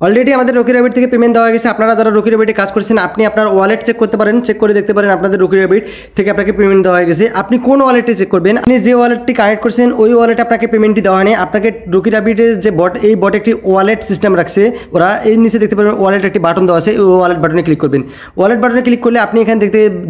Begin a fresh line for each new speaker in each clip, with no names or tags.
Already আমাদের Rocky rabbit থেকে payment দেওয়া গেছে। আপনারা যারা রকি র্যাবিটে কাজ করছেন আপনি আপনার ওয়ালেট চেক করতে পারেন, চেক করে দেখতে পারেন আপনাদের রকি র্যাবিট থেকে আপনাকে পেমেন্ট দেওয়া হয়ে গেছে। আপনি কোন ওয়ালেটে চেক করবেন, আপনি যে ওয়ালেটটি কানেক্ট করছেন ওই ওয়ালেটে আপনাকে পেমেন্টটি দেওয়া হয়নি। আপনাকে রকি র্যাবিটের যে বট, এই বট একটি ওয়ালেট সিস্টেম রাখছে ওরা। এই নিচে দেখতে পারবেন ওয়ালেট একটি বাটন দেওয়া আছে, ওই ওয়ালেট বাটনে ক্লিক করবেন। ওয়ালেট বাটনে ক্লিক করলে আপনি এখানে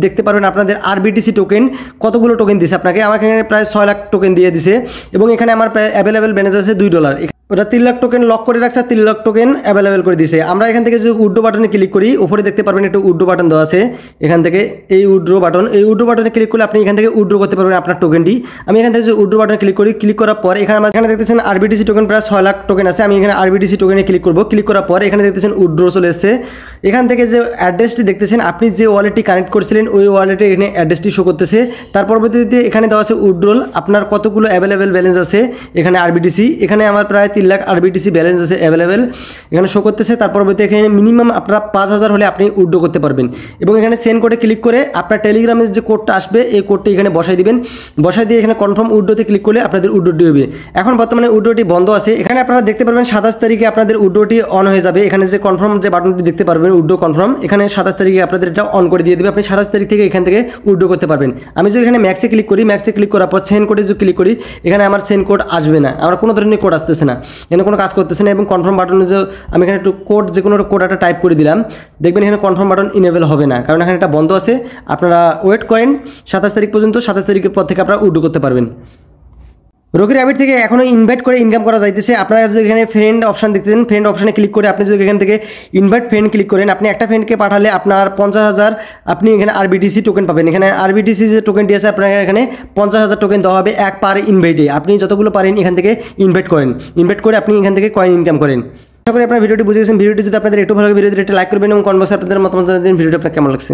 দেখতে পারবেন আপনাদের আরবিটিসি টোকেন কতগুলো টোকেন দিছে আপনাকে। আমাকে এখানে প্রায় 6 লাখ টোকেন দিয়ে দিছে এবং এখানে আমার প্রায় অ্যাভেলেবেল ব্যালেন্স আছে $2। ওরা 3 লাখ টোকেন লক করে রাখছে, 3 লাখ টোকেন অ্যাভেলেবেল করে দিছে। আমরা এখান থেকে যদি উইথড্র বাটনে ক্লিক করি, উপরে দেখতে পারবেন একটু উইথড্র বাটন দেওয়া আছে। এখান থেকে এই উইথড্র বাটন, এই উইথড্র বাটনে ক্লিক করলে আপনি এখান থেকে উইথড্র করতে পারবেন আপনার টোকেনটি। আমি এখান থেকে যদি উইথড্র বাটনে ক্লিক করি, ক্লিক করার পর এখানে দেখতেছেন আরবিটিসি টোকেন প্রায় 6 লাখ টোকেন আছে। আমি এখানে আরবিটিসি টোকেনে ক্লিক করব। ক্লিক করার পর এখানে দেখতেছেন উইথড্র চলে এসেছে। এখান থেকে যে অ্যাড্রেসটি দেখতেছেন, আপনি যে ওয়ালেটটি কানেক্ট করেছিলেন ওই ওয়ালেটে এখানে অ্যাড্রেসটি শো করতেছে। তার পরবর্তীতে এখানে দেওয়া আছে উইথড্রল, আপনার কতগুলো অ্যাভেলেবেল ব্যালেন্স আছে এখানে আরবিটিসি। এখানে আমার প্রায় 3 লাখ আরবিটিসি ব্যালেন্স আছে অ্যাভেলেবেল, এখানে শো করতেছে। তার পরবর্তী এখানে মিনিমাম আপনার 5,000 হলে আপনি উইথড্র করতে পারবেন। এবং এখানে সেন্ড কোডে ক্লিক করে আপনার টেলিগ্রামের যে কোডটা আসবে এই কোডটি এখানে বসাই দিবেন। বসাই দিয়ে এখানে কনফার্ম উইথড্রোতে ক্লিক করলে আপনাদের উইথড্রোটি হবে। এখন বর্তমানে উইথড্রোটি বন্ধ আছে। এখানে আপনারা দেখতে পারবেন 27 তারিখে আপনাদের উইথড্রোটি অন হয়ে যাবে। এখানে যে কনফার্ম যে বাটনটি দেখতে পারবেন উইথড্রো কনফার্ম, এখানে 27 তারিখে আপনাদের এটা অন করে দিয়ে দেবে। আপনি 27 তারিখ থেকে এখান থেকে উইথড্রো করতে পারবেন। আমি যদি এখানে ম্যাক্সে ক্লিক করি, ম্যাক্সে ক্লিক করার পর সেন্ড কোডে যদি ক্লিক করি, এখানে আমার সেন্ড কোড আসবে না, আমার কোনো ধরনের কোড আসতেছে না, এখানে কোনো কাজ করতেছে না। এবং কনফার্ম বাটনে যে আমি এখানে একটু কোড, যে কোনো কোড একটা টাইপ করে দিলাম, দেখবেন এখানে কনফার্ম বাটন ইনেবল হবে না, কারণ এখানে এটা বন্ধ আছে। আপনারা ওয়েট করেন 27 তারিখ পর্যন্ত, 27 তারিখের পর থেকে আপনারা উইথড্রো করতে পারবেন। রকি র্যাবিট থেকে এখনও ইনভাইট করে ইনকাম করা যাইতেছে। আপনারা যদি এখানে ফ্রেন্ড অপশন দেখতেছেন, ফ্রেন্ড অপশনে ক্লিক করে আপনি যদি এখান থেকে ইনভাইট ফ্রেন্ড ক্লিক করেন, আপনি একটা ফ্রেন্ডকে পাঠালে আপনার 50,000 আপনি এখানে আরবিটিসি টোকেন পাবেন। এখানে আরবিটিসি যে টোকেনটি আছে আপনার এখানে 50,000 টোকেন দেওয়া হবে এক পার ইনভাইটে। আপনি যতগুলো পারেন এখান থেকে ইনভাইট করেন, ইনভাইট করে আপনি এখান থেকে কয়েন ইনকাম করেন। আশা করি আপনার ভিডিওটি বুঝে গেছেন। ভিডিওটি যদি আপনাদের একটু ভালো লাগে, ভিডিওটি একটা লাইক করবেন এবং কমেন্ট বক্সে আপনাদের মতামত জানাবেন ভিডিওটি আপনার কেমন লাগছে।